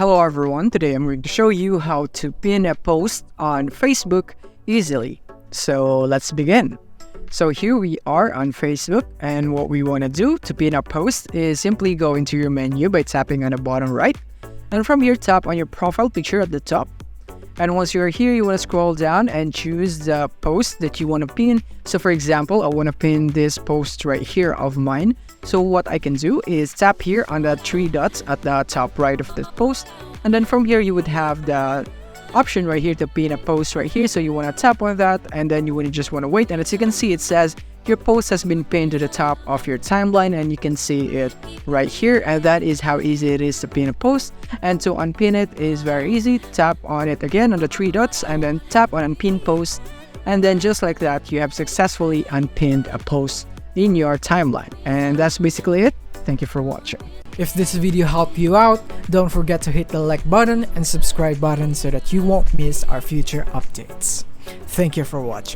Hello everyone, today I'm going to show you how to pin a post on Facebook easily. So let's begin. So here we are on Facebook, and what we want to do to pin a post is simply go into your menu by tapping on the bottom right, and from here tap on your profile picture at the top. And once you're here, you want to scroll down and choose the post that you want to pin. So for example, I want to pin this post right here of mine. So what I can do is tap here on the three dots at the top right of the post. And then from here, you would have the option right here to pin a post right here. So you want to tap on that, and then you would just want to wait. And as you can see, it says your post has been pinned to the top of your timeline, and you can see it right here. And that is how easy it is to pin a post. And to unpin it is very easy. Tap on it again on the three dots and then tap on unpin post. And then just like that, you have successfully unpinned a post in your timeline. And that's basically it. Thank you for watching. If this video helped you out, don't forget to hit the like button and subscribe button so that you won't miss our future updates. Thank you for watching.